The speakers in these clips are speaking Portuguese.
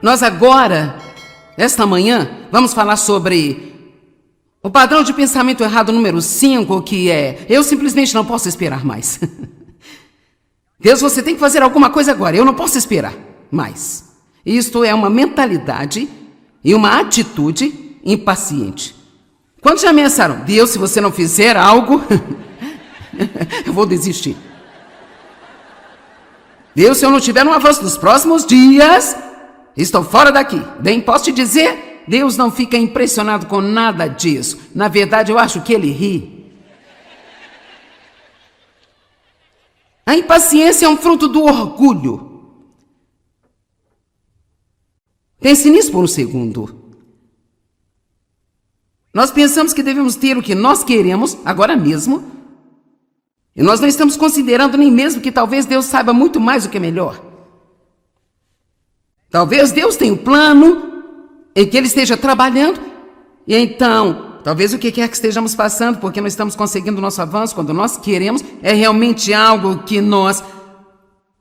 Nós agora, esta manhã, vamos falar sobre o padrão de pensamento errado número 5, que é: eu simplesmente não posso esperar mais. Deus, você tem que fazer alguma coisa agora, eu não posso esperar mais. Isto é uma mentalidade e uma atitude impaciente. Quantos já ameaçaram? Deus, se você não fizer algo, eu vou desistir. Deus, se eu não tiver um avanço nos próximos dias, estou fora daqui. Bem, posso te dizer, Deus não fica impressionado com nada disso. Na verdade, eu acho que Ele ri. A impaciência é um fruto do orgulho. Pense nisso por um segundo. Nós pensamos que devemos ter o que nós queremos agora mesmo, e nós não estamos considerando nem mesmo que talvez Deus saiba muito mais o que é melhor. Talvez Deus tenha um plano em que Ele esteja trabalhando, e então, talvez o que quer que estejamos passando, porque não estamos conseguindo o nosso avanço quando nós queremos, é realmente algo que nós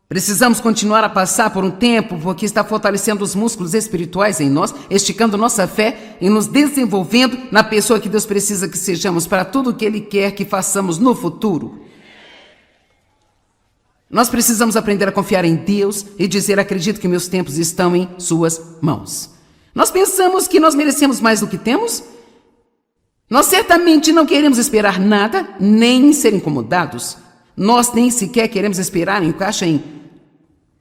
precisamos continuar a passar por um tempo, porque está fortalecendo os músculos espirituais em nós, esticando nossa fé e nos desenvolvendo na pessoa que Deus precisa que sejamos para tudo o que Ele quer que façamos no futuro. Nós precisamos aprender a confiar em Deus e dizer: acredito que meus tempos estão em Suas mãos. Nós pensamos que nós merecemos mais do que temos. Nós certamente não queremos esperar nada, nem ser incomodados. Nós nem sequer queremos esperar em caixa em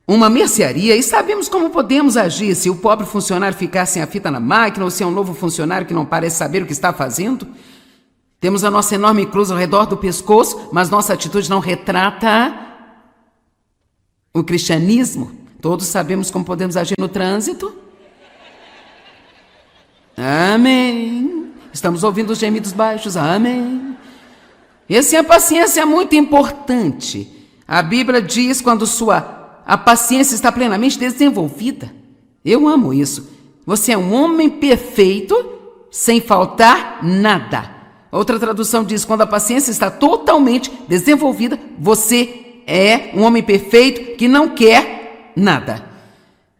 uma mercearia e sabemos como podemos agir se o pobre funcionário ficar sem a fita na máquina ou se é um novo funcionário que não parece saber o que está fazendo. Temos a nossa enorme cruz ao redor do pescoço, mas nossa atitude não retrata o cristianismo. Todos sabemos como podemos agir no trânsito. Amém. Estamos ouvindo os gemidos baixos. Amém. E assim, a paciência é muito importante. A Bíblia diz quando a paciência está plenamente desenvolvida. Eu amo isso. Você é um homem perfeito, sem faltar nada. Outra tradução diz: quando a paciência está totalmente desenvolvida, você é um homem perfeito que não quer nada.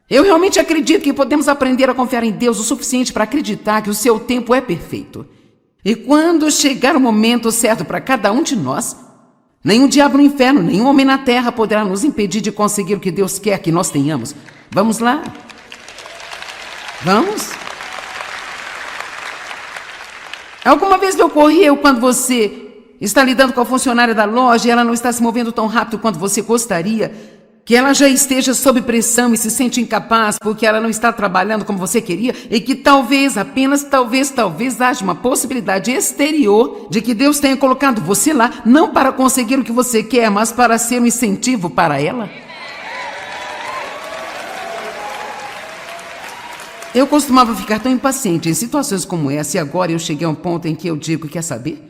Eu realmente acredito que podemos aprender a confiar em Deus o suficiente para acreditar que o seu tempo é perfeito. E quando chegar o momento certo para cada um de nós, nenhum diabo no inferno, nenhum homem na terra poderá nos impedir de conseguir o que Deus quer que nós tenhamos. Vamos lá? Vamos? Alguma vez lhe ocorreu quando você está lidando com a funcionária da loja e ela não está se movendo tão rápido quanto você gostaria, que ela já esteja sob pressão e se sente incapaz porque ela não está trabalhando como você queria, e que talvez, apenas talvez haja uma possibilidade exterior de que Deus tenha colocado você lá, não para conseguir o que você quer, mas para ser um incentivo para ela? Eu costumava ficar tão impaciente em situações como essa, e agora eu cheguei a um ponto em que eu digo: quer saber?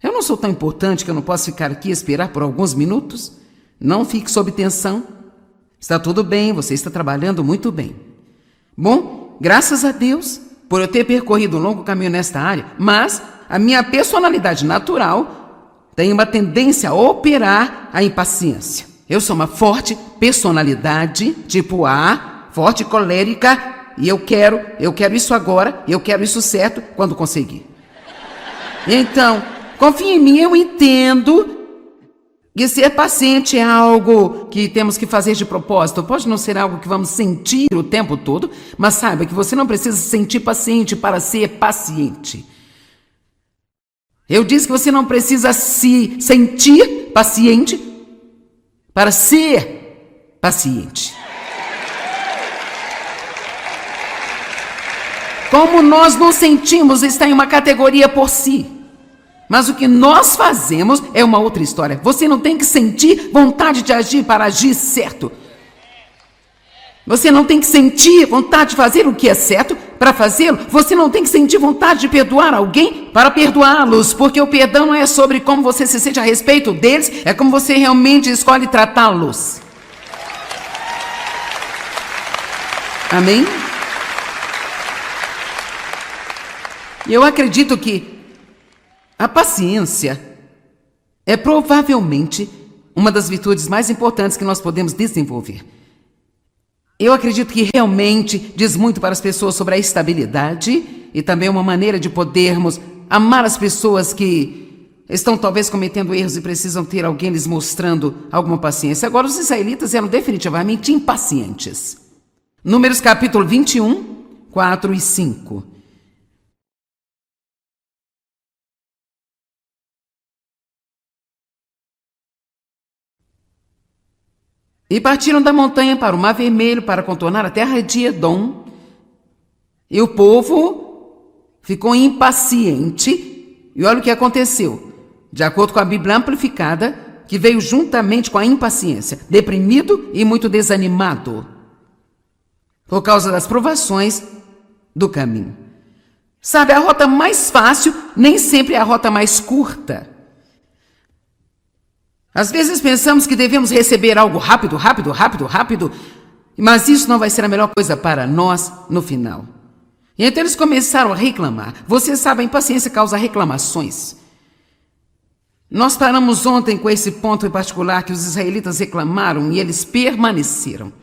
Eu não sou tão importante que eu não posso ficar aqui e esperar por alguns minutos. Não fique sob tensão. Está tudo bem, você está trabalhando muito bem. Bom, graças a Deus por eu ter percorrido um longo caminho nesta área, mas a minha personalidade natural tem uma tendência a operar a impaciência. Eu sou uma forte personalidade, tipo A, forte colérica, e eu quero isso agora, eu quero isso certo quando conseguir. Então, confie em mim, eu entendo que ser paciente é algo que temos que fazer de propósito. Pode não ser algo que vamos sentir o tempo todo, mas saiba que você não precisa se sentir paciente para ser paciente. Eu disse que você não precisa se sentir paciente para ser paciente. Como nós nos sentimos está em uma categoria por si. Mas o que nós fazemos é uma outra história. Você não tem que sentir vontade de agir para agir certo. Você não tem que sentir vontade de fazer o que é certo para fazê-lo. Você não tem que sentir vontade de perdoar alguém para perdoá-los. Porque o perdão não é sobre como você se sente a respeito deles, é como você realmente escolhe tratá-los. Amém? E eu acredito que a paciência é provavelmente uma das virtudes mais importantes que nós podemos desenvolver. Eu acredito que realmente diz muito para as pessoas sobre a estabilidade e também uma maneira de podermos amar as pessoas que estão talvez cometendo erros e precisam ter alguém lhes mostrando alguma paciência. Agora, os israelitas eram definitivamente impacientes. Números capítulo 21, 4 e 5. E partiram da montanha para o Mar Vermelho para contornar a terra de Edom. E o povo ficou impaciente. E olha o que aconteceu. De acordo com a Bíblia Amplificada, que veio juntamente com a impaciência, deprimido e muito desanimado, por causa das provações do caminho. Sabe, a rota mais fácil nem sempre é a rota mais curta. Às vezes pensamos que devemos receber algo rápido, mas isso não vai ser a melhor coisa para nós no final. E então eles começaram a reclamar. Você sabe, a impaciência causa reclamações. Nós paramos ontem com esse ponto em particular que os israelitas reclamaram e eles permaneceram.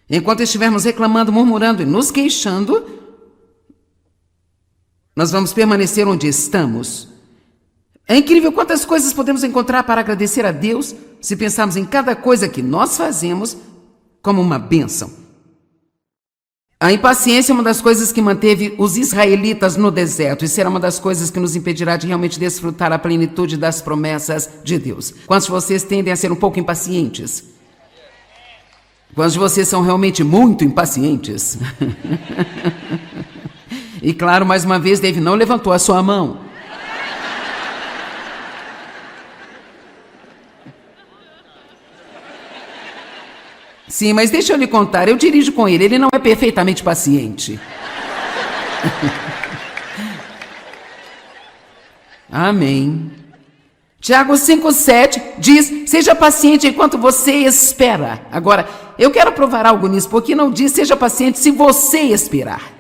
Enquanto estivermos reclamando, murmurando e nos queixando, nós vamos permanecer onde estamos. É incrível quantas coisas podemos encontrar para agradecer a Deus se pensarmos em cada coisa que nós fazemos como uma bênção. A impaciência é uma das coisas que manteve os israelitas no deserto e será uma das coisas que nos impedirá de realmente desfrutar a plenitude das promessas de Deus. Quantos de vocês tendem a ser um pouco impacientes? Quantos de vocês são realmente muito impacientes? E claro, mais uma vez, Dave não levantou a sua mão. Sim, mas deixa eu lhe contar, eu dirijo com ele não é perfeitamente paciente. Amém. Tiago 5,7 diz, seja paciente enquanto você espera. Agora, eu quero provar algo nisso, porque não diz seja paciente se você esperar.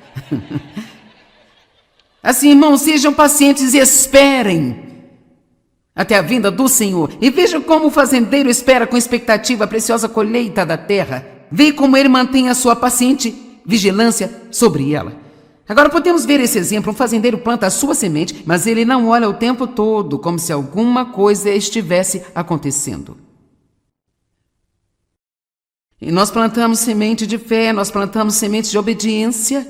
Assim, irmãos, sejam pacientes e esperem até a vinda do Senhor. E veja como o fazendeiro espera com expectativa a preciosa colheita da terra. Vê como ele mantém a sua paciente vigilância sobre ela. Agora podemos ver esse exemplo. Um fazendeiro planta a sua semente, mas ele não olha o tempo todo, como se alguma coisa estivesse acontecendo. E nós plantamos semente de fé, nós plantamos sementes de obediência.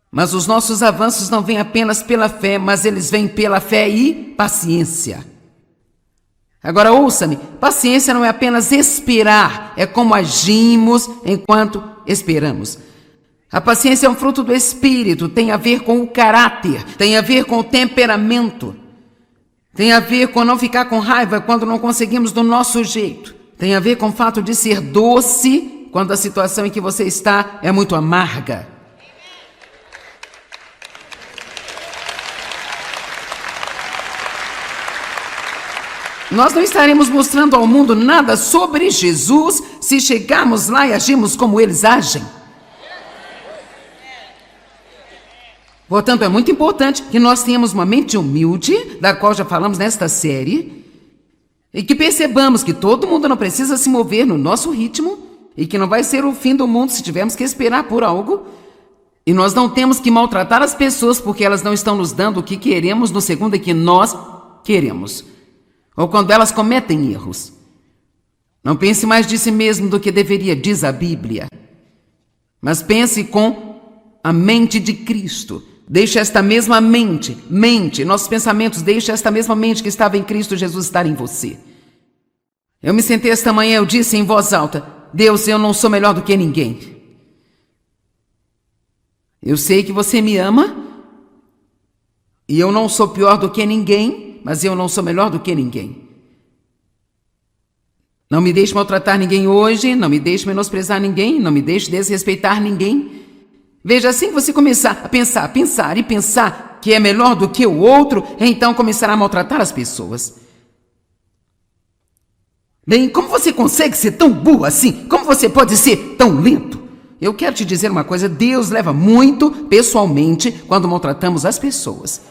Mas os nossos avanços não vêm apenas pela fé, mas eles vêm pela fé e paciência. Agora ouça-me, paciência não é apenas esperar, é como agimos enquanto esperamos. A paciência é um fruto do Espírito, tem a ver com o caráter, tem a ver com o temperamento, tem a ver com não ficar com raiva quando não conseguimos do nosso jeito, tem a ver com o fato de ser doce quando a situação em que você está é muito amarga. Nós não estaremos mostrando ao mundo nada sobre Jesus se chegarmos lá e agirmos como eles agem. Portanto, é muito importante que nós tenhamos uma mente humilde, da qual já falamos nesta série, e que percebamos que todo mundo não precisa se mover no nosso ritmo e que não vai ser o fim do mundo se tivermos que esperar por algo. E nós não temos que maltratar as pessoas porque elas não estão nos dando o que queremos no segundo em que nós queremos. Ou quando elas cometem erros. Não pense mais de si mesmo do que deveria, diz a Bíblia. Mas pense com a mente de Cristo. Deixe esta mesma mente, nossos pensamentos, deixe esta mesma mente que estava em Cristo Jesus estar em você. Eu me sentei esta manhã, eu disse em voz alta, Deus, eu não sou melhor do que ninguém. Eu sei que você me ama, e eu não sou pior do que ninguém, mas eu não sou melhor do que ninguém. Não me deixe maltratar ninguém hoje, não me deixe menosprezar ninguém, não me deixe desrespeitar ninguém. Veja, assim que você começar a pensar que é melhor do que o outro, então começará a maltratar as pessoas. Bem, como você consegue ser tão burro assim? Como você pode ser tão lento? Eu quero te dizer uma coisa, Deus leva muito pessoalmente quando maltratamos as pessoas.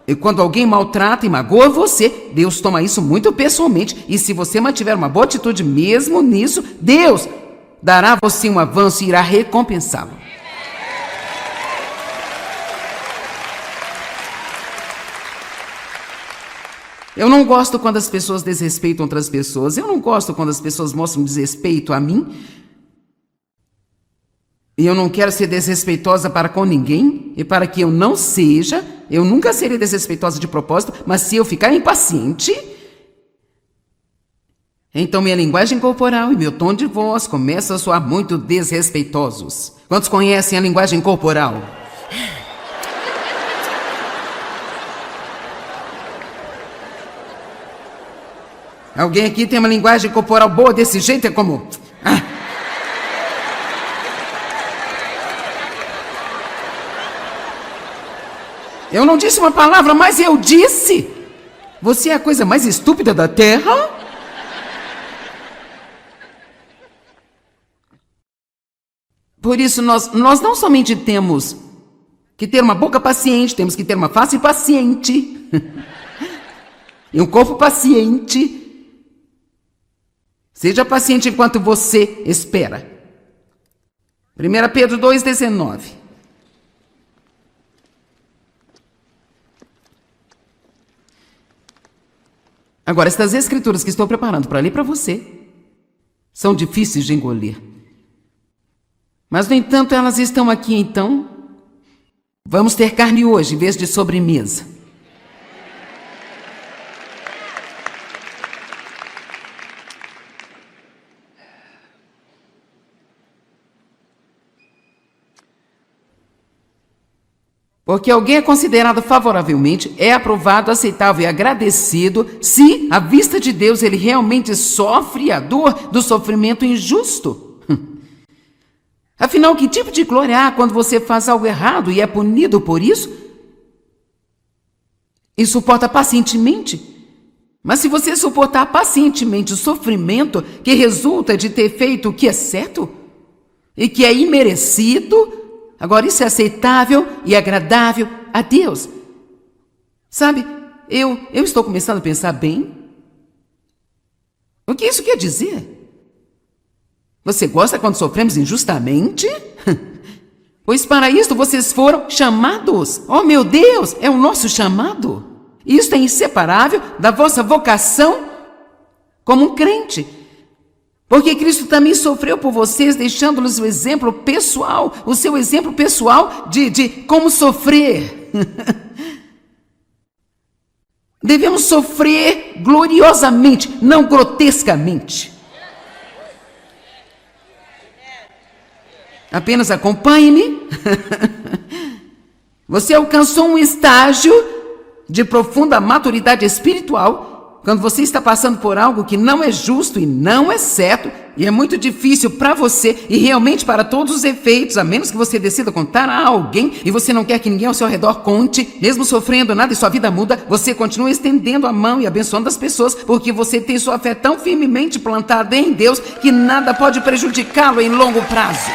E quando alguém maltrata e magoa você, Deus toma isso muito pessoalmente. E se você mantiver uma boa atitude mesmo nisso, Deus dará a você um avanço e irá recompensá-lo. Eu não gosto quando as pessoas desrespeitam outras pessoas. Eu não gosto quando as pessoas mostram desrespeito a mim. E eu não quero ser desrespeitosa para com ninguém. E para que eu não seja, eu nunca serei desrespeitosa de propósito. Mas se eu ficar impaciente, então minha linguagem corporal e meu tom de voz começam a soar muito desrespeitosos. Quantos conhecem a linguagem corporal? Alguém aqui tem uma linguagem corporal boa desse jeito? É como... Eu não disse uma palavra, mas eu disse. Você é a coisa mais estúpida da Terra? Por isso, nós não somente temos que ter uma boca paciente, temos que ter uma face paciente. E um corpo paciente. Seja paciente enquanto você espera. 1 Pedro 2,19. Agora, estas escrituras que estou preparando para ler para você são difíceis de engolir. Mas, no entanto, elas estão aqui, então vamos ter carne hoje em vez de sobremesa. Porque alguém é considerado favoravelmente, é aprovado, aceitável e agradecido se, à vista de Deus, ele realmente sofre a dor do sofrimento injusto. Afinal, que tipo de glória há quando você faz algo errado e é punido por isso? E suporta pacientemente? Mas se você suportar pacientemente o sofrimento que resulta de ter feito o que é certo e que é imerecido, agora isso é aceitável e agradável a Deus. Sabe, eu estou começando a pensar bem. O que isso quer dizer? Você gosta quando sofremos injustamente? Pois para isto vocês foram chamados. Oh, meu Deus, é o nosso chamado. Isto é inseparável da vossa vocação como um crente. Porque Cristo também sofreu por vocês, deixando-lhes o exemplo pessoal, o seu exemplo pessoal de como sofrer. Devemos sofrer gloriosamente, não grotescamente. Apenas acompanhe-me. Você alcançou um estágio de profunda maturidade espiritual quando você está passando por algo que não é justo e não é certo e é muito difícil para você e realmente para todos os efeitos, a menos que você decida contar a alguém e você não quer que ninguém ao seu redor conte, mesmo sofrendo nada e sua vida muda, você continua estendendo a mão e abençoando as pessoas porque você tem sua fé tão firmemente plantada em Deus que nada pode prejudicá-lo em longo prazo.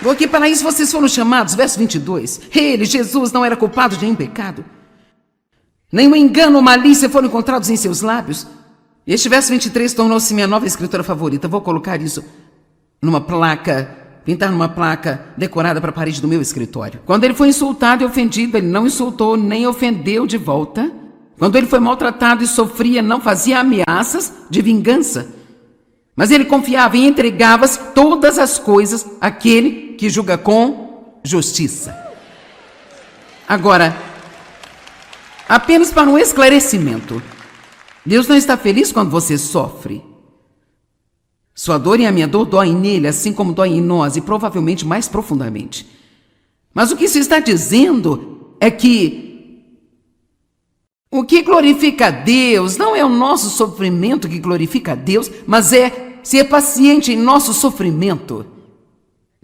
Porque para isso vocês foram chamados, verso 22. Ele, Jesus, não era culpado de nenhum pecado. Nenhum engano ou malícia foram encontrados em seus lábios. Este verso 23 tornou-se minha nova escritura favorita. Vou colocar isso numa placa, pintar numa placa decorada para a parede do meu escritório. Quando ele foi insultado e ofendido, ele não insultou nem ofendeu de volta. Quando ele foi maltratado e sofria, não fazia ameaças de vingança. Mas ele confiava e entregava todas as coisas àquele que julga com justiça. Agora, apenas para um esclarecimento, Deus não está feliz quando você sofre. Sua dor e a minha dor doem nele, assim como doem em nós, e provavelmente mais profundamente. Mas o que isso está dizendo é que o que glorifica a Deus não é o nosso sofrimento que glorifica a Deus, mas é ser paciente em nosso sofrimento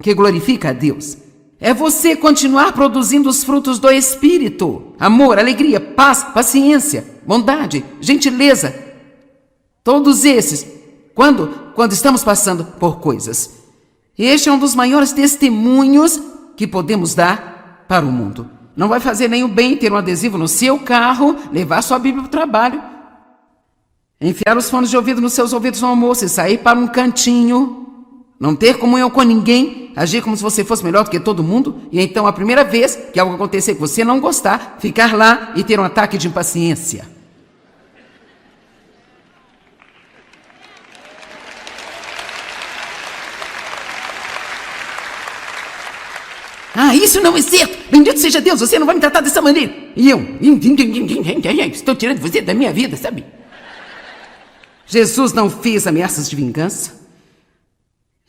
que glorifica a Deus. É você continuar produzindo os frutos do Espírito: amor, alegria, paz, paciência, bondade, gentileza. Todos esses, quando estamos passando por coisas. Este é um dos maiores testemunhos que podemos dar para o mundo. Não vai fazer nenhum bem ter um adesivo no seu carro, levar sua Bíblia para o trabalho, enfiar os fones de ouvido nos seus ouvidos no almoço e sair para um cantinho, não ter comunhão com ninguém, agir como se você fosse melhor do que todo mundo, e então a primeira vez que algo acontecer que você não gostar, ficar lá e ter um ataque de impaciência. Isso não é certo! Bendito seja Deus, você não vai me tratar dessa maneira! E eu estou tirando você da minha vida, sabe? Jesus não fez ameaças de vingança.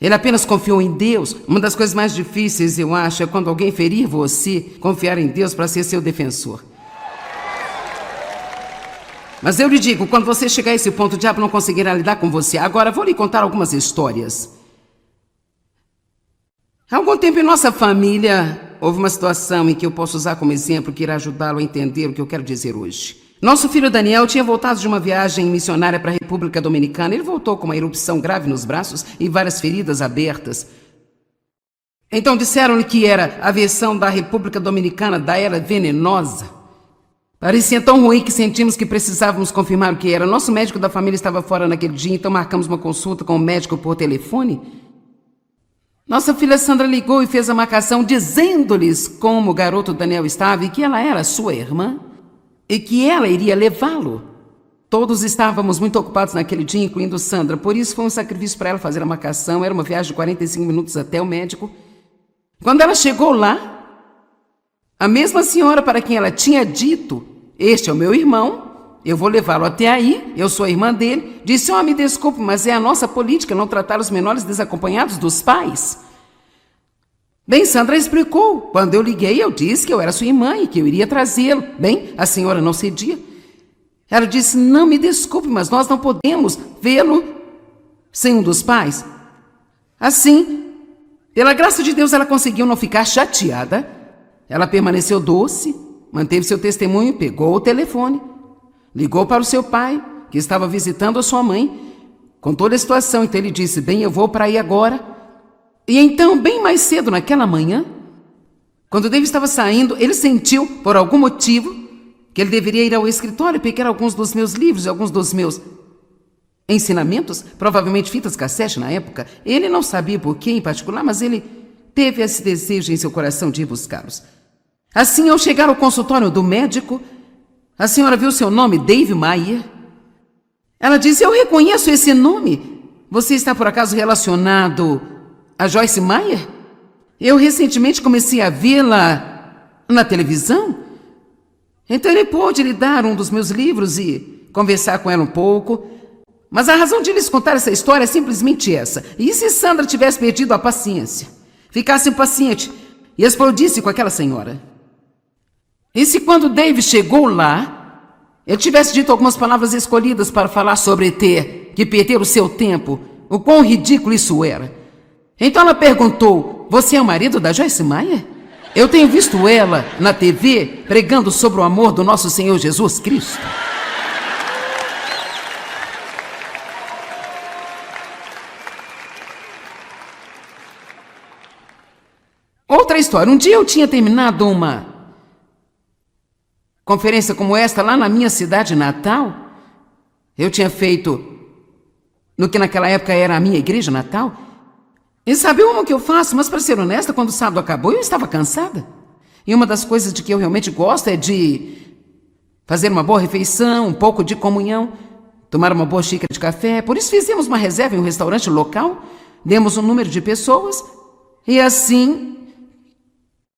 Ele apenas confiou em Deus. Uma das coisas mais difíceis, eu acho, é quando alguém ferir você, confiar em Deus para ser seu defensor. Mas eu lhe digo, quando você chegar a esse ponto, o diabo não conseguirá lidar com você. Agora, vou lhe contar algumas histórias. Há algum tempo em nossa família, houve uma situação em que eu posso usar como exemplo que irá ajudá-lo a entender o que eu quero dizer hoje. Nosso filho Daniel tinha voltado de uma viagem missionária para a República Dominicana. Ele voltou com uma erupção grave nos braços e várias feridas abertas. Então disseram-lhe que era a versão da República Dominicana da era venenosa. Parecia tão ruim que sentimos que precisávamos confirmar o que era. Nosso médico da família estava fora naquele dia, então marcamos uma consulta com o médico por telefone. Nossa filha Sandra ligou e fez a marcação dizendo-lhes como o garoto Daniel estava e que ela era sua irmã e que ela iria levá-lo. Todos estávamos muito ocupados naquele dia, incluindo Sandra, por isso foi um sacrifício para ela fazer a marcação. Era uma viagem de 45 minutos até o médico. Quando ela chegou lá, a mesma senhora para quem ela tinha dito, este é o meu irmão, eu vou levá-lo até aí, eu sou a irmã dele, disse, me desculpe, mas é a nossa política não tratar os menores desacompanhados dos pais. Bem, Sandra explicou. Quando eu liguei, eu disse que eu era sua irmã e que eu iria trazê-lo. Bem, a senhora não cedia. Ela disse, não, me desculpe, mas nós não podemos vê-lo sem um dos pais. Assim, pela graça de Deus, ela conseguiu não ficar chateada. Ela permaneceu doce, manteve seu testemunho, pegou o telefone, ligou para o seu pai, que estava visitando a sua mãe, contou a situação. Então ele disse, bem, eu vou para aí agora. E então, bem mais cedo naquela manhã, quando David estava saindo, ele sentiu, por algum motivo, que ele deveria ir ao escritório e pegar alguns dos meus livros e alguns dos meus ensinamentos, provavelmente fitas cassete na época. Ele não sabia por que em particular, mas ele teve esse desejo em seu coração de ir buscá-los. Assim, ao chegar ao consultório do médico, a senhora viu seu nome, Dave Maier. Ela disse, eu reconheço esse nome. Você está por acaso relacionado a Joyce Meyer? Eu recentemente comecei a vê-la na televisão. Então ele pôde lhe dar um dos meus livros e conversar com ela um pouco. Mas a razão de lhes contar essa história é simplesmente essa. E se Sandra tivesse perdido a paciência, ficasse impaciente e explodisse com aquela senhora? E se quando Dave chegou lá, ele tivesse dito algumas palavras escolhidas para falar sobre ter que perder o seu tempo, o quão ridículo isso era? Então ela perguntou, você é o marido da Joyce Meyer? Eu tenho visto ela na TV pregando sobre o amor do nosso Senhor Jesus Cristo. Outra história, um dia eu tinha terminado uma conferência como esta lá na minha cidade natal. Eu tinha feito no que naquela época era a minha igreja natal. E sabe o que eu faço? Mas para ser honesta, quando o sábado acabou, eu estava cansada. E uma das coisas de que eu realmente gosto é de fazer uma boa refeição, um pouco de comunhão, tomar uma boa xícara de café. Por isso fizemos uma reserva em um restaurante local, demos um número de pessoas, e assim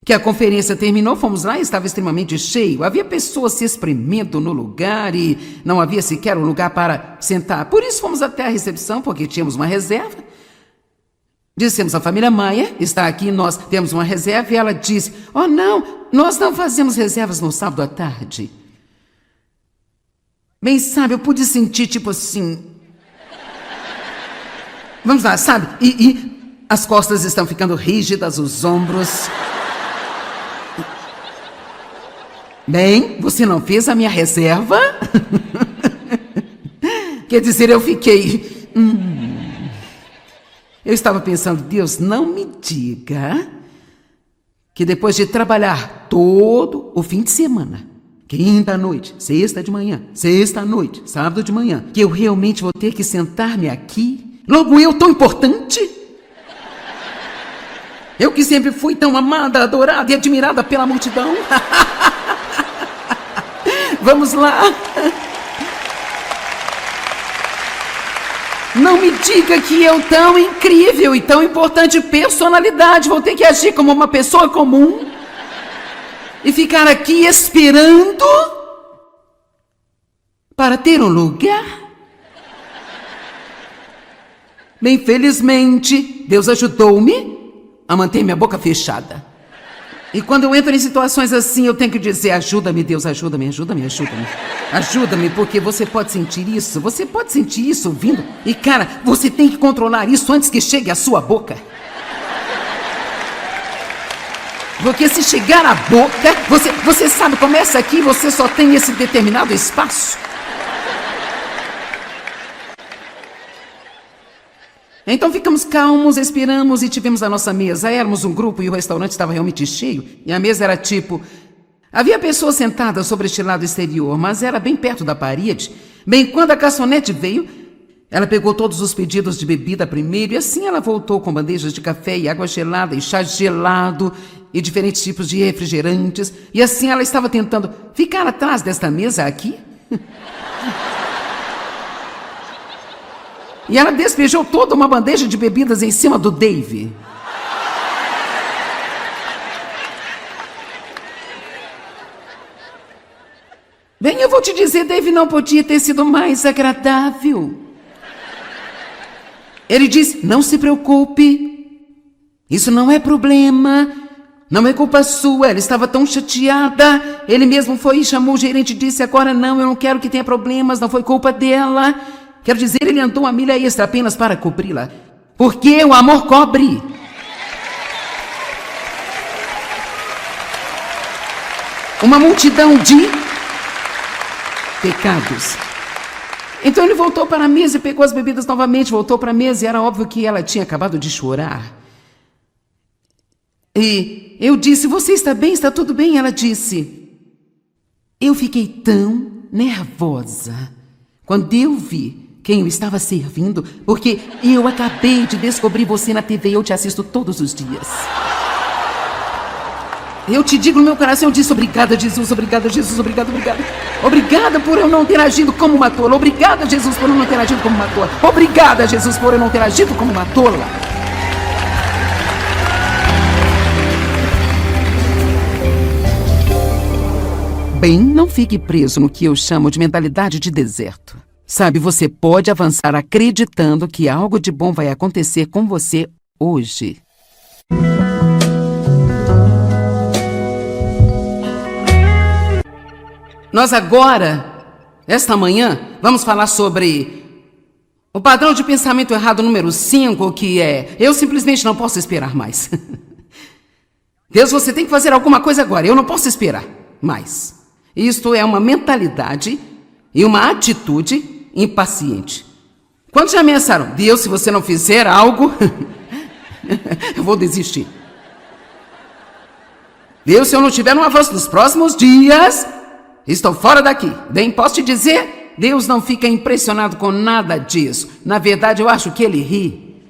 que a conferência terminou, fomos lá e estava extremamente cheio. Havia pessoas se espremendo no lugar e não havia sequer um lugar para sentar. Por isso fomos até a recepção, porque tínhamos uma reserva. Dissemos, a família Maia está aqui, nós temos uma reserva. E ela disse, não, nós não fazemos reservas no sábado à tarde. Bem, sabe, eu pude sentir tipo assim... Vamos lá, sabe? E as costas estão ficando rígidas, os ombros... Bem, você não fez a minha reserva? Quer dizer, eu fiquei... Eu estava pensando, Deus, não me diga que depois de trabalhar todo o fim de semana, quinta à noite, sexta de manhã, sexta à noite, sábado de manhã, que eu realmente vou ter que sentar-me aqui? Logo eu, tão importante? Eu que sempre fui tão amada, adorada e admirada pela multidão. Vamos lá. Não me diga que eu, tão incrível e tão importante personalidade, vou ter que agir como uma pessoa comum e ficar aqui esperando para ter um lugar? Bem, felizmente, Deus ajudou-me a manter minha boca fechada. E quando eu entro em situações assim, eu tenho que dizer, ajuda-me, Deus, ajuda-me, ajuda-me, ajuda-me. Ajuda-me, porque você pode sentir isso vindo. E cara, você tem que controlar isso antes que chegue à sua boca. Porque se chegar à boca, você sabe, começa aqui, você só tem esse determinado espaço. Então ficamos calmos, esperamos e tivemos a nossa mesa. Éramos um grupo e o restaurante estava realmente cheio. E a mesa era tipo... Havia pessoas sentadas sobre este lado exterior, mas era bem perto da parede. Bem, quando a garçonete veio, ela pegou todos os pedidos de bebida primeiro e assim ela voltou com bandejas de café e água gelada e chá gelado e diferentes tipos de refrigerantes. E assim ela estava tentando ficar atrás desta mesa aqui. E ela despejou toda uma bandeja de bebidas em cima do Dave. Bem, eu vou te dizer, Dave não podia ter sido mais agradável. Ele disse, não se preocupe, isso não é problema, não é culpa sua, ela estava tão chateada. Ele mesmo foi e chamou o gerente e disse, agora não, eu não quero que tenha problemas, não foi culpa dela. Quero dizer, ele andou uma milha extra apenas para cobri-la. Porque o amor cobre. Uma multidão de pecados. Então ele voltou para a mesa e pegou as bebidas novamente, voltou para a mesa e era óbvio que ela tinha acabado de chorar. E eu disse, você está bem? Está tudo bem? Ela disse, eu fiquei tão nervosa quando eu vi quem eu estava servindo, porque eu acabei de descobrir você na TV e eu te assisto todos os dias. Eu te digo no meu coração, eu disse, obrigada, Jesus, obrigada, Jesus, obrigada, obrigada. Obrigada por eu não ter agido como uma tola. Obrigada, Jesus, por eu não ter agido como uma tola. Obrigada, Jesus, por eu não ter agido como uma tola. Bem, não fique preso no que eu chamo de mentalidade de deserto. Sabe, você pode avançar acreditando que algo de bom vai acontecer com você hoje. Nós agora, esta manhã, vamos falar sobre o padrão de pensamento errado número 5, que é, eu simplesmente não posso esperar mais. Deus, você tem que fazer alguma coisa agora, eu não posso esperar mais. Isto é uma mentalidade e uma atitude impaciente. Quando já ameaçaram, Deus, se você não fizer algo, eu vou desistir. Deus, se eu não tiver um avanço nos próximos dias, estou fora daqui. Bem, posso te dizer, Deus não fica impressionado com nada disso. Na verdade, eu acho que ele ri.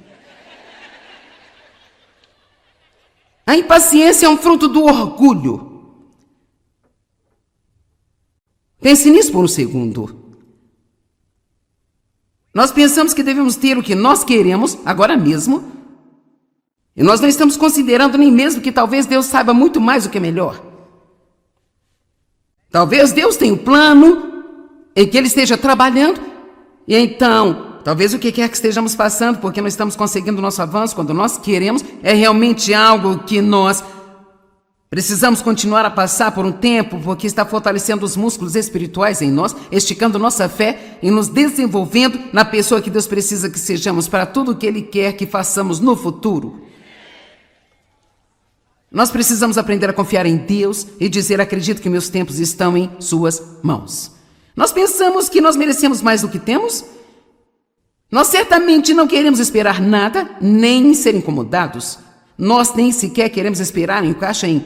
A impaciência é um fruto do orgulho. Pense nisso por um segundo. Nós pensamos que devemos ter o que nós queremos, agora mesmo, e nós não estamos considerando nem mesmo que talvez Deus saiba muito mais o que é melhor. Talvez Deus tenha um plano em que Ele esteja trabalhando, e então, talvez o que quer que estejamos passando, porque não estamos conseguindo o nosso avanço, quando nós queremos, é realmente algo que nós precisamos continuar a passar por um tempo, porque está fortalecendo os músculos espirituais em nós, esticando nossa fé e nos desenvolvendo na pessoa que Deus precisa que sejamos para tudo o que Ele quer que façamos no futuro. Nós precisamos aprender a confiar em Deus e dizer, acredito que meus tempos estão em suas mãos. Nós pensamos que nós merecemos mais do que temos Nós certamente não queremos esperar nada, nem ser incomodados. Nós nem sequer queremos esperar em caixa em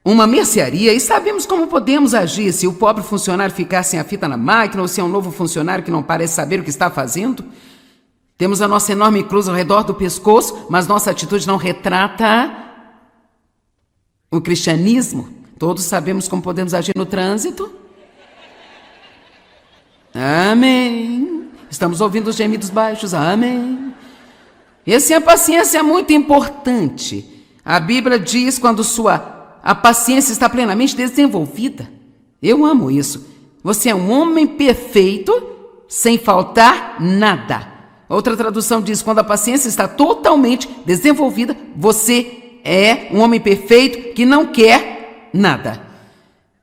uma mercearia e sabemos como podemos agir se o pobre funcionário ficar sem a fita na máquina ou se é um novo funcionário que não parece saber o que está fazendo. Temos a nossa enorme cruz ao redor do pescoço, mas nossa atitude não retrata o cristianismo. Todos sabemos como podemos agir no trânsito. Amém. Estamos ouvindo os gemidos baixos. Amém. E assim, a paciência é muito importante. A Bíblia diz quando a paciência está plenamente desenvolvida. Eu amo isso. Você é um homem perfeito, sem faltar nada. Outra tradução diz, quando a paciência está totalmente desenvolvida, você é um homem perfeito que não quer nada.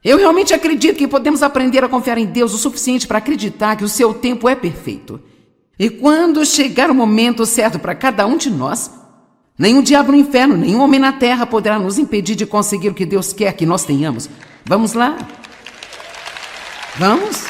Eu realmente acredito que podemos aprender a confiar em Deus o suficiente para acreditar que o seu tempo é perfeito. E quando chegar o momento certo para cada um de nós, nenhum diabo no inferno, nenhum homem na terra poderá nos impedir de conseguir o que Deus quer que nós tenhamos. Vamos lá? Vamos?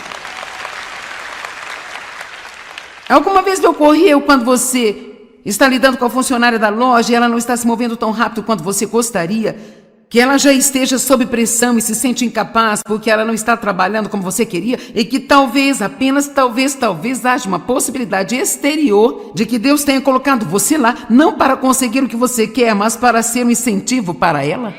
Alguma vez me ocorreu quando você está lidando com a funcionária da loja e ela não está se movendo tão rápido quanto você gostaria, que ela já esteja sob pressão e se sente incapaz porque ela não está trabalhando como você queria e que talvez, apenas talvez haja uma possibilidade exterior de que Deus tenha colocado você lá não para conseguir o que você quer, mas para ser um incentivo para ela?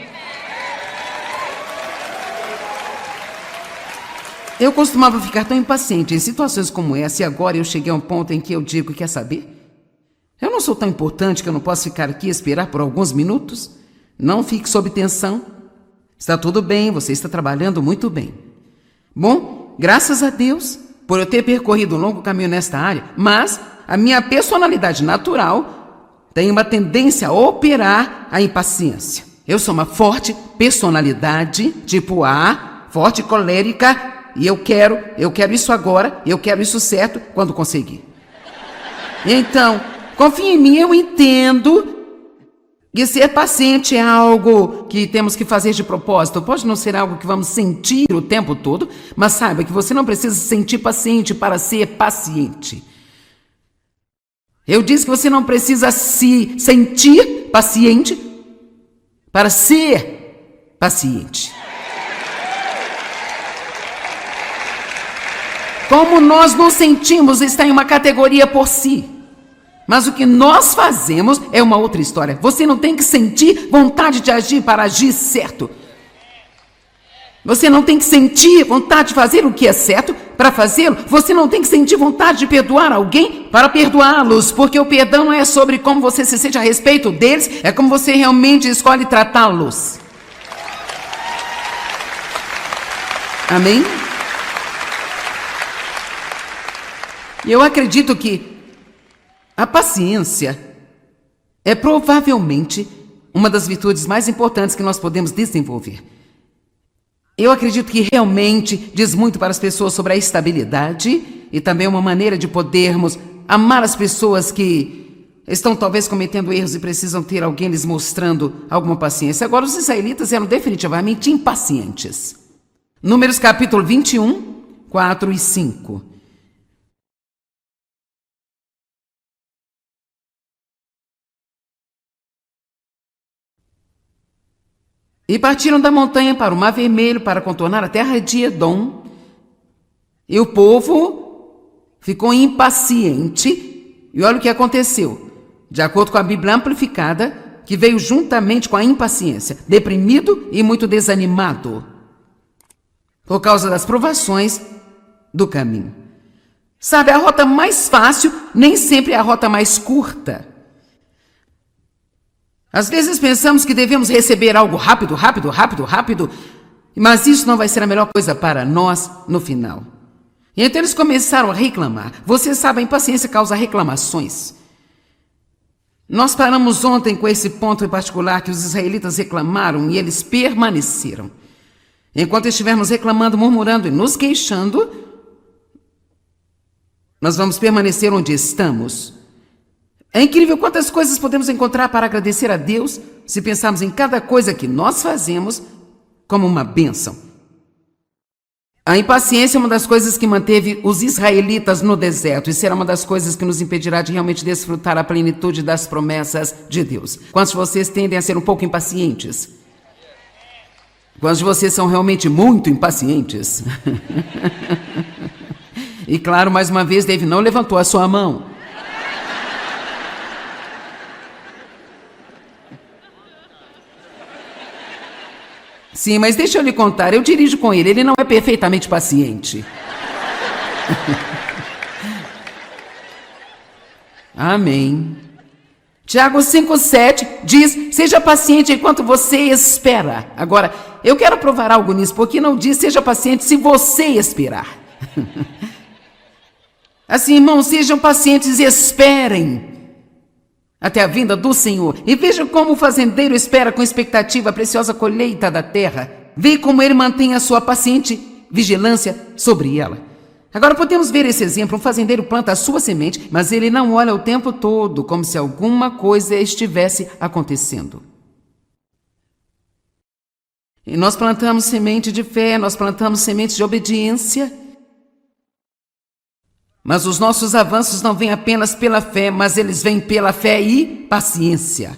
Eu costumava ficar tão impaciente em situações como essa e agora eu cheguei a um ponto em que eu digo, quer saber? Eu não sou tão importante que eu não posso ficar aqui e esperar por alguns minutos? Não fique sob tensão. Está tudo bem, você está trabalhando muito bem. Bom, graças a Deus por eu ter percorrido um longo caminho nesta área, mas a minha personalidade natural tem uma tendência a operar a impaciência. Eu sou uma forte personalidade, tipo A, forte colérica, e eu quero isso agora, eu quero isso certo quando conseguir. Então, confie em mim, eu entendo que ser paciente é algo que temos que fazer de propósito. Pode não ser algo que vamos sentir o tempo todo, mas saiba que você não precisa se sentir paciente para ser paciente. Eu disse que você não precisa se sentir paciente para ser paciente. Como nós nos sentimos está em uma categoria por si. Mas o que nós fazemos é uma outra história. Você não tem que sentir vontade de agir para agir certo. Você não tem que sentir vontade de fazer o que é certo para fazê-lo. Você não tem que sentir vontade de perdoar alguém para perdoá-los. Porque o perdão não é sobre como você se sente a respeito deles, é como você realmente escolhe tratá-los. Amém? E eu acredito que a paciência é provavelmente uma das virtudes mais importantes que nós podemos desenvolver. Eu acredito que realmente diz muito para as pessoas sobre a estabilidade e também uma maneira de podermos amar as pessoas que estão talvez cometendo erros e precisam ter alguém lhes mostrando alguma paciência. Agora, os israelitas eram definitivamente impacientes. Números capítulo 21, 4 e 5. E partiram da montanha para o Mar Vermelho para contornar a terra de Edom. E o povo ficou impaciente. E olha o que aconteceu. De acordo com a Bíblia Amplificada, que veio juntamente com a impaciência, deprimido e muito desanimado, por causa das provações do caminho. Sabe, a rota mais fácil nem sempre é a rota mais curta. Às vezes pensamos que devemos receber algo rápido, mas isso não vai ser a melhor coisa para nós no final. E então eles começaram a reclamar. Você sabe, a impaciência causa reclamações. Nós paramos ontem com esse ponto em particular que os israelitas reclamaram e eles permaneceram. Enquanto estivermos reclamando, murmurando e nos queixando, nós vamos permanecer onde estamos. É incrível quantas coisas podemos encontrar para agradecer a Deus se pensarmos em cada coisa que nós fazemos como uma bênção. A impaciência é uma das coisas que manteve os israelitas no deserto e será uma das coisas que nos impedirá de realmente desfrutar a plenitude das promessas de Deus. Quantos de vocês tendem a ser um pouco impacientes? Quantos de vocês são realmente muito impacientes? E claro, mais uma vez, Dave não levantou a sua mão. Sim, mas deixa eu lhe contar, eu dirijo com ele, ele não é perfeitamente paciente. Amém. Tiago 5,7 diz, seja paciente enquanto você espera. Agora, eu quero provar algo nisso, porque não diz seja paciente se você esperar. Assim, irmãos, sejam pacientes e esperem até a vinda do Senhor. E vejam como o fazendeiro espera com expectativa a preciosa colheita da terra. Vê como ele mantém a sua paciente vigilância sobre ela. Agora podemos ver esse exemplo. Um fazendeiro planta a sua semente, mas ele não olha o tempo todo, como se alguma coisa estivesse acontecendo. E nós plantamos semente de fé, nós plantamos sementes de obediência. Mas os nossos avanços não vêm apenas pela fé, mas eles vêm pela fé e paciência.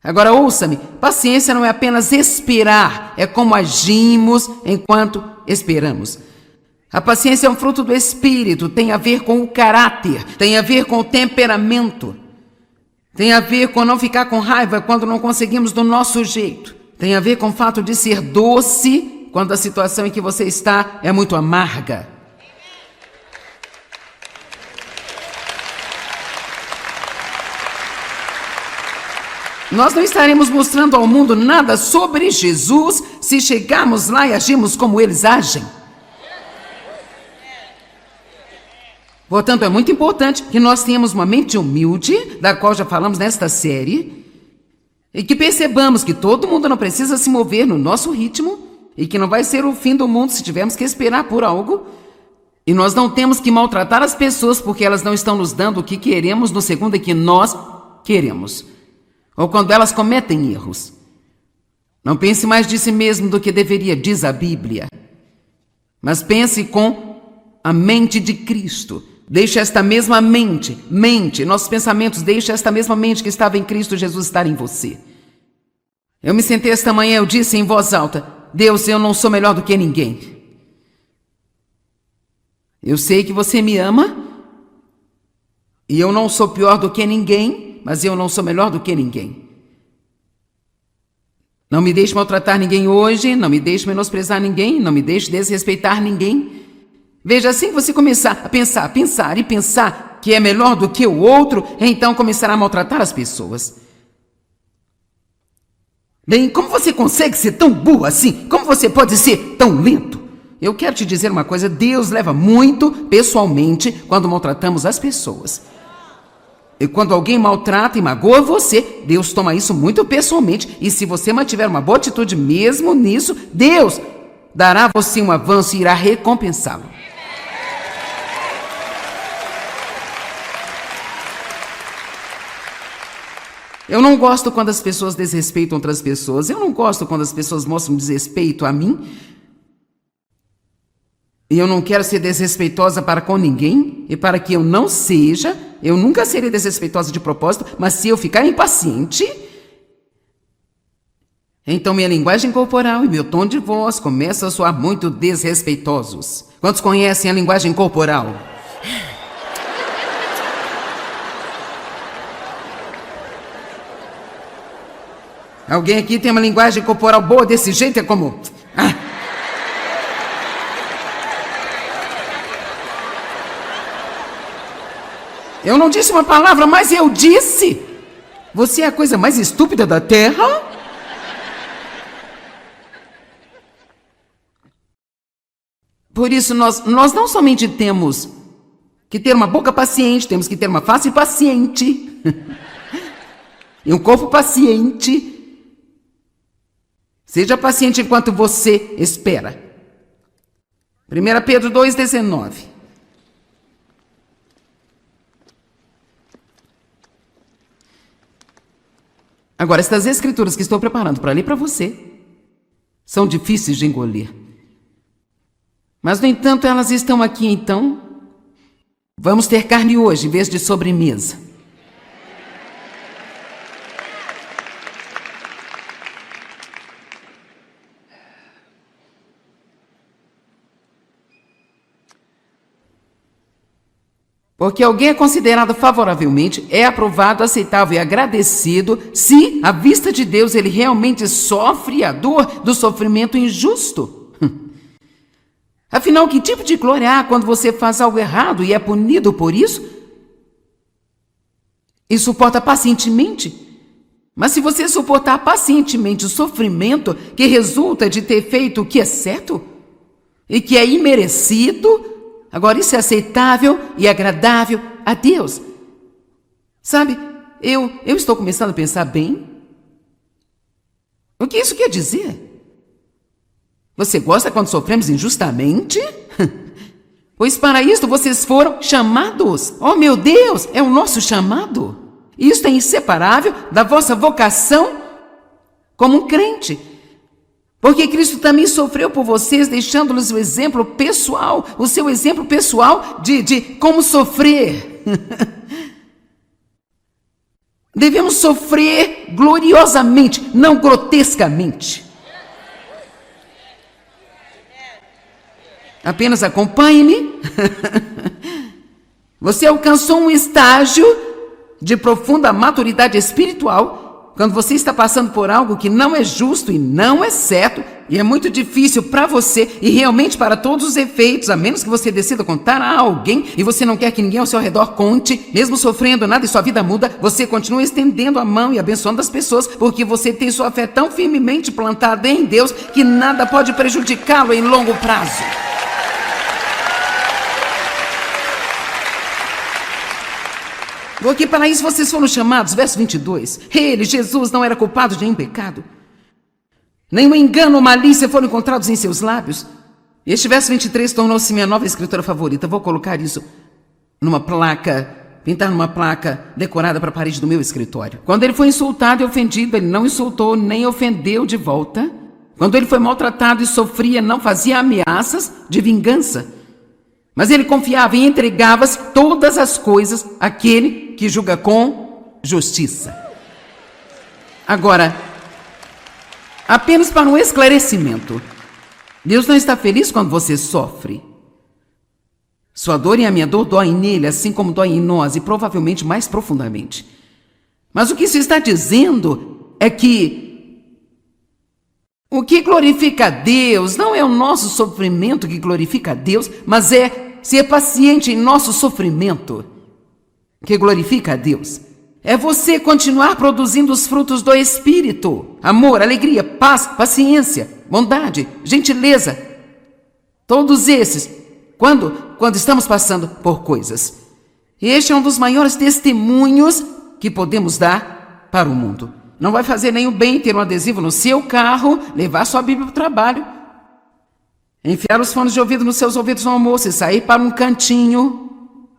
Agora ouça-me, paciência não é apenas esperar, é como agimos enquanto esperamos. A paciência é um fruto do Espírito, tem a ver com o caráter, tem a ver com o temperamento, tem a ver com não ficar com raiva quando não conseguimos do nosso jeito, tem a ver com o fato de ser doce quando a situação em que você está é muito amarga. Nós não estaremos mostrando ao mundo nada sobre Jesus se chegarmos lá e agirmos como eles agem. Portanto, é muito importante que nós tenhamos uma mente humilde, da qual já falamos nesta série, e que percebamos que todo mundo não precisa se mover no nosso ritmo e que não vai ser o fim do mundo se tivermos que esperar por algo. E nós não temos que maltratar as pessoas porque elas não estão nos dando o que queremos no segundo em que nós queremos. Ou quando elas cometem erros. Não pense mais de si mesmo do que deveria, diz a Bíblia. Mas pense com a mente de Cristo. Deixe esta mesma mente, nossos pensamentos, deixe esta mesma mente que estava em Cristo Jesus estar em você. Eu me sentei esta manhã, eu disse em voz alta, Deus, eu não sou melhor do que ninguém. Eu sei que você me ama, e eu não sou pior do que ninguém, mas eu não sou melhor do que ninguém. Não me deixe maltratar ninguém hoje, não me deixe menosprezar ninguém, não me deixe desrespeitar ninguém. Veja, assim que você começar a pensar que é melhor do que o outro, então começará a maltratar as pessoas. Bem, como você consegue ser tão burro assim? Como você pode ser tão lento? Eu quero te dizer uma coisa, Deus leva muito pessoalmente quando maltratamos as pessoas. E quando alguém maltrata e magoa você, Deus toma isso muito pessoalmente. E se você mantiver uma boa atitude mesmo nisso, Deus dará a você um avanço e irá recompensá-lo. Eu não gosto quando as pessoas desrespeitam outras pessoas. Eu não gosto quando as pessoas mostram desrespeito a mim. E eu não quero ser desrespeitosa para com ninguém. E para que eu não seja, eu nunca serei desrespeitosa de propósito. Mas se eu ficar impaciente, então minha linguagem corporal e meu tom de voz começam a soar muito desrespeitosos. Quantos conhecem a linguagem corporal? Alguém aqui tem uma linguagem corporal boa desse jeito? É como... Eu não disse uma palavra, mas eu disse. Você é a coisa mais estúpida da terra? Por isso, nós não somente temos que ter uma boca paciente, temos que ter uma face paciente. E um corpo paciente. Seja paciente enquanto você espera. 1 Pedro 2,19. Agora, estas escrituras que estou preparando para ler para você são difíceis de engolir. Mas, no entanto, elas estão aqui, então. Vamos ter carne hoje, em vez de sobremesa. Porque alguém é considerado favoravelmente, é aprovado, aceitável e agradecido se, à vista de Deus, ele realmente sofre a dor do sofrimento injusto. Afinal, que tipo de glória há quando você faz algo errado e é punido por isso? E suporta pacientemente? Mas se você suportar pacientemente o sofrimento que resulta de ter feito o que é certo e que é imerecido, agora isso é aceitável e agradável a Deus. Sabe, eu estou começando a pensar bem. O que isso quer dizer? Você gosta quando sofremos injustamente? Pois para isto vocês foram chamados. Oh, meu Deus, é o nosso chamado. Isto é inseparável da vossa vocação como um crente. Porque Cristo também sofreu por vocês, deixando-lhes o exemplo pessoal, o seu exemplo pessoal de como sofrer. Devemos sofrer gloriosamente, não grotescamente. Apenas acompanhe-me. Você alcançou um estágio de profunda maturidade espiritual quando você está passando por algo que não é justo e não é certo e é muito difícil para você e realmente para todos os efeitos, a menos que você decida contar a alguém e você não quer que ninguém ao seu redor conte, mesmo sofrendo nada e sua vida muda, você continua estendendo a mão e abençoando as pessoas porque você tem sua fé tão firmemente plantada em Deus que nada pode prejudicá-lo em longo prazo. Porque para isso vocês foram chamados, verso 22. Ele, Jesus, não era culpado de nenhum pecado. Nenhum engano ou malícia foram encontrados em seus lábios. Este verso 23 tornou-se minha nova escritura favorita. Vou colocar isso numa placa, pintar numa placa decorada para a parede do meu escritório. Quando ele foi insultado e ofendido, ele não insultou nem ofendeu de volta. Quando ele foi maltratado e sofria, não fazia ameaças de vingança. Mas ele confiava e entregava todas as coisas àquele que julga com justiça. Agora, apenas para um esclarecimento, Deus não está feliz quando você sofre. Sua dor e a minha dor doem nele, assim como doem em nós, e provavelmente mais profundamente. Mas o que isso está dizendo é que o que glorifica a Deus não é o nosso sofrimento que glorifica a Deus, mas é ser paciente em nosso sofrimento que glorifica a Deus. É você continuar produzindo os frutos do Espírito: amor, alegria, paz, paciência, bondade, gentileza. Todos esses, quando estamos passando por coisas. E este é um dos maiores testemunhos que podemos dar para o mundo. Não vai fazer nenhum bem ter um adesivo no seu carro, levar sua Bíblia para o trabalho, enfiar os fones de ouvido nos seus ouvidos no almoço e sair para um cantinho,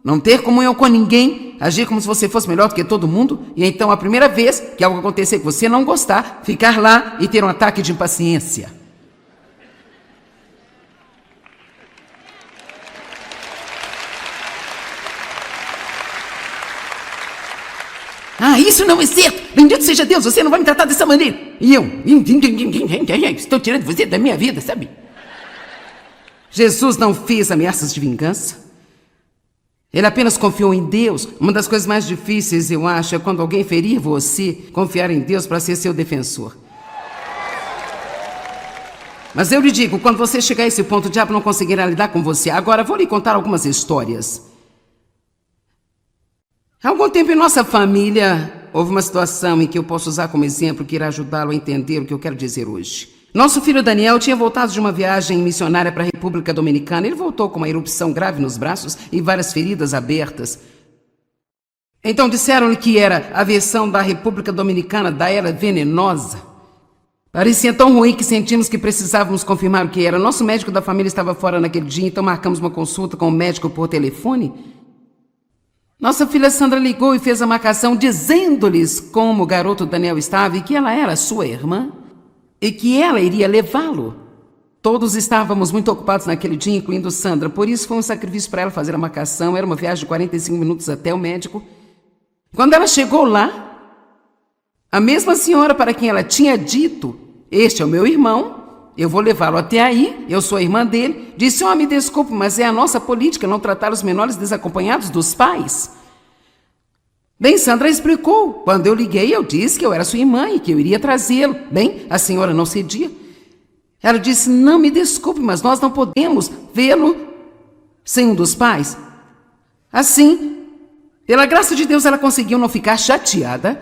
não ter comunhão com ninguém, agir como se você fosse melhor do que todo mundo, e então a primeira vez que algo acontecer que você não gostar, ficar lá e ter um ataque de impaciência. Isso não é certo! Bendito seja Deus, você não vai me tratar dessa maneira! E eu estou tirando você da minha vida, sabe? Jesus não fez ameaças de vingança. Ele apenas confiou em Deus. Uma das coisas mais difíceis, eu acho, é quando alguém ferir você, confiar em Deus para ser seu defensor. Mas eu lhe digo, quando você chegar a esse ponto, o diabo não conseguirá lidar com você. Agora, vou lhe contar algumas histórias. Há algum tempo em nossa família, houve uma situação em que eu posso usar como exemplo que irá ajudá-lo a entender o que eu quero dizer hoje. Nosso filho Daniel tinha voltado de uma viagem missionária para a República Dominicana. Ele voltou com uma erupção grave nos braços e várias feridas abertas. Então disseram-lhe que era a versão da República Dominicana da era venenosa. Parecia tão ruim que sentimos que precisávamos confirmar o que era. Nosso médico da família estava fora naquele dia, então marcamos uma consulta com o médico por telefone. Nossa filha Sandra ligou e fez a marcação dizendo-lhes como o garoto Daniel estava e que ela era sua irmã e que ela iria levá-lo. Todos estávamos muito ocupados naquele dia, incluindo Sandra. Por isso foi um sacrifício para ela fazer a marcação. Era uma viagem de 45 minutos até o médico. Quando ela chegou lá, a mesma senhora para quem ela tinha dito: este é o meu irmão, eu vou levá-lo até aí, eu sou a irmã dele, disse: me desculpe, mas é a nossa política não tratar os menores desacompanhados dos pais. Bem, Sandra explicou. Quando eu liguei, eu disse que eu era sua irmã e que eu iria trazê-lo. Bem, a senhora não cedia. Ela disse: não, me desculpe, mas nós não podemos vê-lo sem um dos pais. Assim, pela graça de Deus, ela conseguiu não ficar chateada.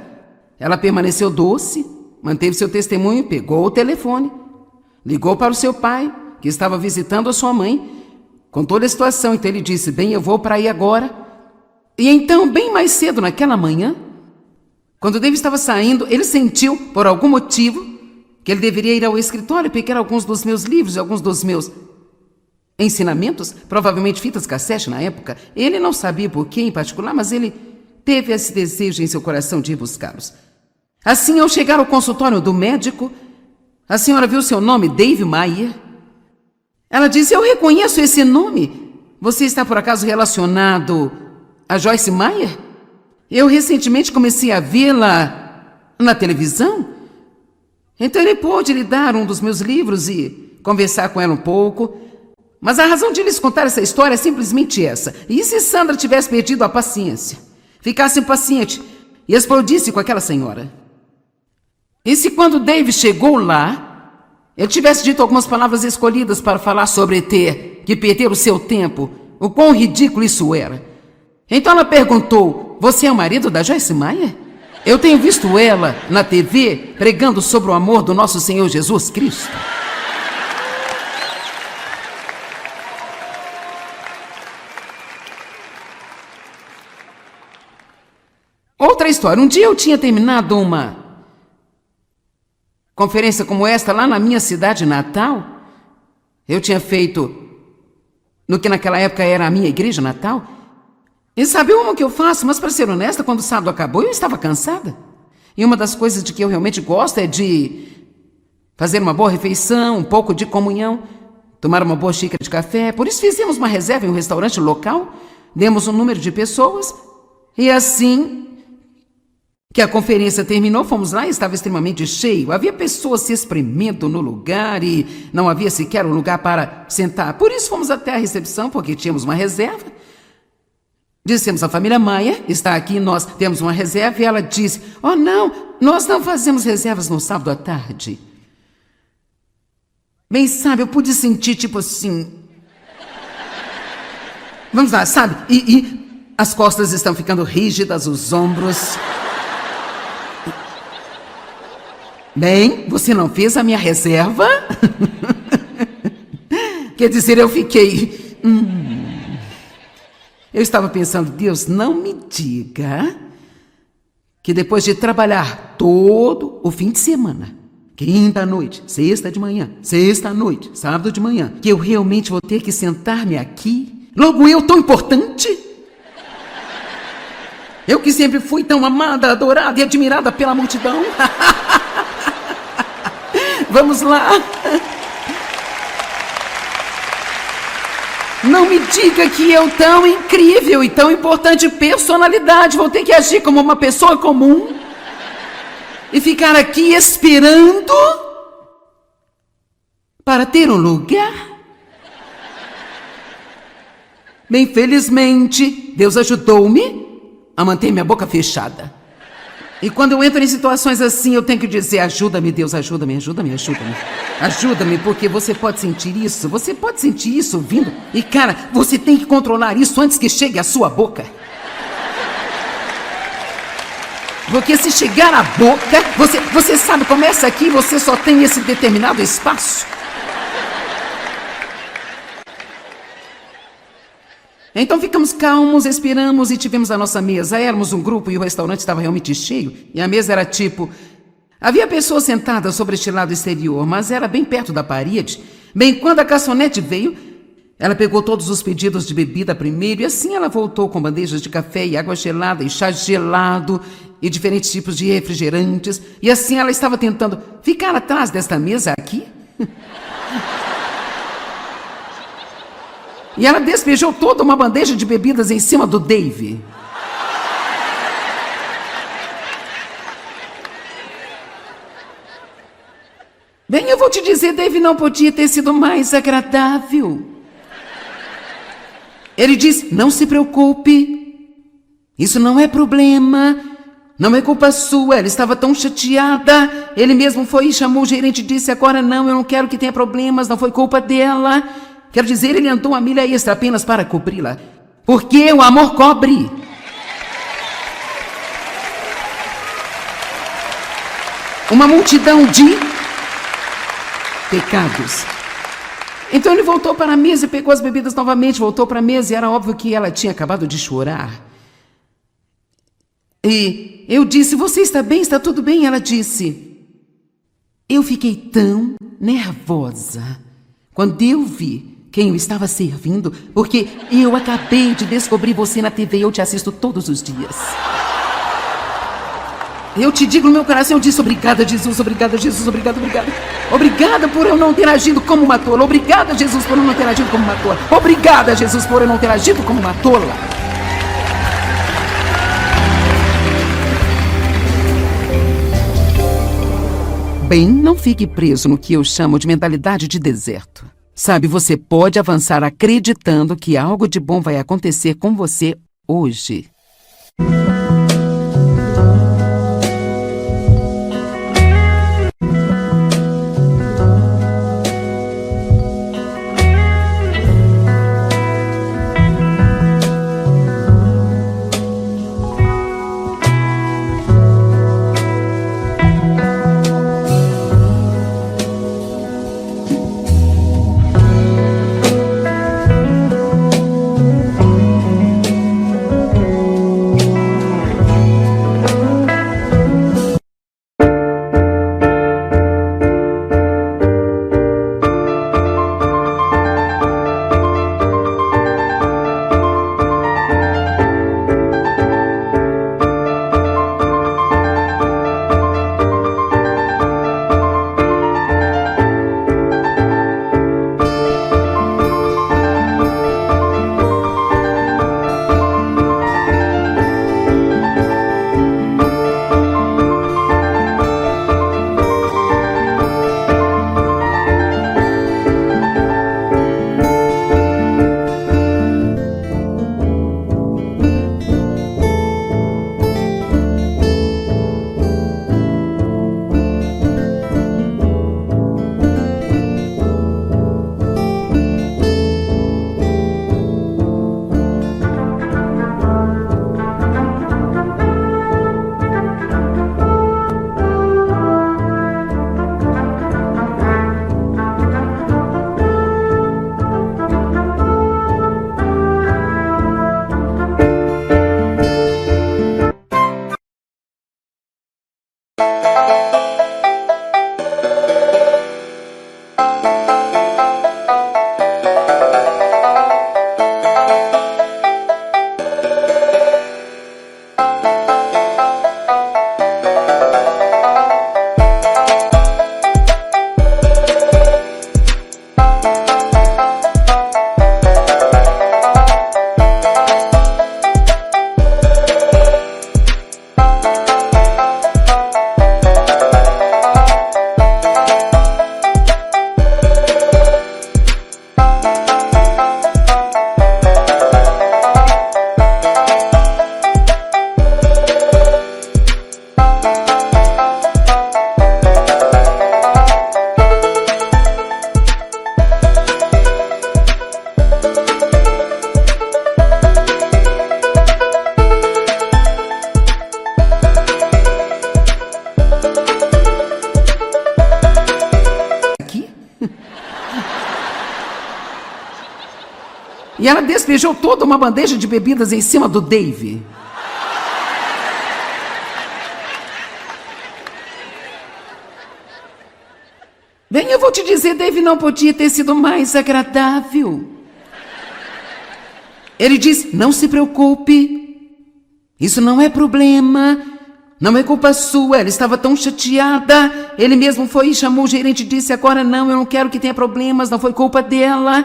Ela permaneceu doce, manteve seu testemunho, pegou o telefone, ligou para o seu pai, que estava visitando a sua mãe, contou a situação. Então ele disse: bem, eu vou para aí agora. E então, bem mais cedo naquela manhã, quando David estava saindo, ele sentiu, por algum motivo, que ele deveria ir ao escritório e pegar alguns dos meus livros e alguns dos meus ensinamentos, provavelmente fitas cassete na época. Ele não sabia por que em particular, mas ele teve esse desejo em seu coração de ir buscá-los. Assim, ao chegar ao consultório do médico, a senhora viu seu nome, Dave Maier. Ela disse: eu reconheço esse nome. Você está por acaso relacionado a Joyce Meyer? Eu recentemente comecei a vê-la na televisão. Então ele pôde lhe dar um dos meus livros e conversar com ela um pouco. Mas a razão de lhes contar essa história é simplesmente essa. E se Sandra tivesse perdido a paciência, ficasse impaciente e explodisse com aquela senhora? E se quando Dave chegou lá, ele tivesse dito algumas palavras escolhidas para falar sobre ter que perder o seu tempo, o quão ridículo isso era? Então ela perguntou: você é o marido da Joyce Meyer? Eu tenho visto ela na TV pregando sobre o amor do nosso Senhor Jesus Cristo. Outra história. Um dia eu tinha terminado uma conferência como esta lá na minha cidade natal. Eu tinha feito no que naquela época era a minha igreja natal. E sabe uma que eu faço? Mas para ser honesta, quando o sábado acabou, eu estava cansada. E uma das coisas de que eu realmente gosto é de fazer uma boa refeição, um pouco de comunhão, tomar uma boa xícara de café. Por isso fizemos uma reserva em um restaurante local, demos um número de pessoas, e assim que a conferência terminou, fomos lá e estava extremamente cheio. Havia pessoas se espremendo no lugar e não havia sequer um lugar para sentar. Por isso fomos até a recepção, porque tínhamos uma reserva. Dissemos: a família Maia está aqui, nós temos uma reserva. E ela disse: oh não, nós não fazemos reservas no sábado à tarde. Bem, sabe, eu pude sentir tipo assim... Vamos lá, sabe? E as costas estão ficando rígidas, os ombros... Bem, você não fez a minha reserva? Quer dizer, eu fiquei... Eu estava pensando: Deus, não me diga que depois de trabalhar todo o fim de semana, quinta à noite, sexta de manhã, sexta à noite, sábado de manhã, que eu realmente vou ter que sentar-me aqui? Logo eu, tão importante? Eu que sempre fui tão amada, adorada e admirada pela multidão. Vamos lá. Não me diga que eu, tão incrível e tão importante personalidade, vou ter que agir como uma pessoa comum e ficar aqui esperando para ter um lugar? Bem, felizmente, Deus ajudou-me a manter minha boca fechada. E quando eu entro em situações assim, eu tenho que dizer: ajuda-me, Deus, ajuda-me, ajuda-me, ajuda-me. Ajuda-me, porque você pode sentir isso vindo. E cara, você tem que controlar isso antes que chegue à sua boca. Porque se chegar à boca, você sabe, começa aqui, você só tem esse determinado espaço. Então ficamos calmos, esperamos e tivemos a nossa mesa. Éramos um grupo e o restaurante estava realmente cheio. E a mesa era tipo... Havia pessoas sentadas sobre este lado exterior, mas era bem perto da parede. Bem, quando a garçonete veio, ela pegou todos os pedidos de bebida primeiro e assim ela voltou com bandejas de café e água gelada e chá gelado e diferentes tipos de refrigerantes. E assim ela estava tentando ficar atrás desta mesa aqui. E ela despejou toda uma bandeja de bebidas em cima do Dave. Bem, eu vou te dizer, Dave não podia ter sido mais agradável. Ele disse, não se preocupe, isso não é problema, não é culpa sua, ela estava tão chateada. Ele mesmo foi e chamou o gerente e disse, agora não, eu não quero que tenha problemas, não foi culpa dela. Quero dizer, ele andou uma milha extra apenas para cobri-la. Porque o amor cobre. Uma multidão de pecados. Então ele voltou para a mesa e pegou as bebidas novamente, voltou para a mesa e era óbvio que ela tinha acabado de chorar. E eu disse, você está bem? Está tudo bem? Ela disse, eu fiquei tão nervosa quando eu vi quem eu estava servindo, porque eu acabei de descobrir você na TV e eu te assisto todos os dias. Eu te digo no meu coração, eu disse, obrigada, Jesus, obrigada, Jesus, obrigada, obrigada. Obrigada por eu não ter agido como uma tola. Obrigada, Jesus, por eu não ter agido como uma tola. Obrigada, Jesus, por eu não ter agido como uma tola. Bem, não fique preso no que eu chamo de mentalidade de deserto. Sabe, você pode avançar acreditando que algo de bom vai acontecer com você hoje. E ela despejou toda uma bandeja de bebidas em cima do Dave. Bem, eu vou te dizer, Dave não podia ter sido mais agradável. Ele disse, não se preocupe, isso não é problema, não é culpa sua, ela estava tão chateada. Ele mesmo foi e chamou o gerente e disse, agora não, eu não quero que tenha problemas, não foi culpa dela.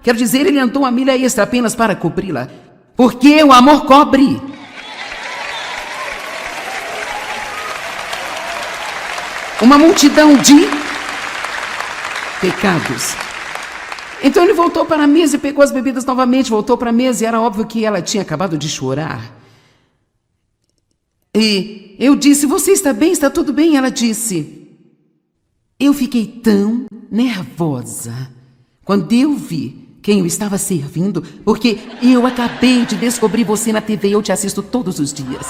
Quero dizer, ele andou a milha extra apenas para cobri-la. Porque o amor cobre. Uma multidão de pecados. Então ele voltou para a mesa e pegou as bebidas novamente, voltou para a mesa e era óbvio que ela tinha acabado de chorar. E eu disse, você está bem? Está tudo bem? Ela disse, eu fiquei tão nervosa quando eu vi quem eu estava servindo, porque eu acabei de descobrir você na TV e eu te assisto todos os dias.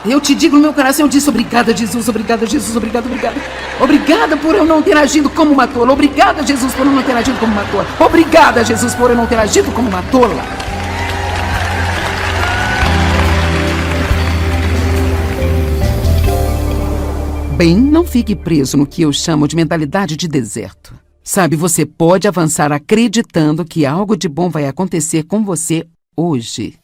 Eu te digo no meu coração, eu disse, obrigada, Jesus, obrigada, Jesus, obrigada, obrigada. Obrigada por eu não ter agido como uma tola. Obrigada, Jesus, por eu não ter agido como uma tola. Obrigada, Jesus, por eu não ter agido como uma tola. Bem, não fique preso no que eu chamo de mentalidade de deserto. Sabe, você pode avançar acreditando que algo de bom vai acontecer com você hoje.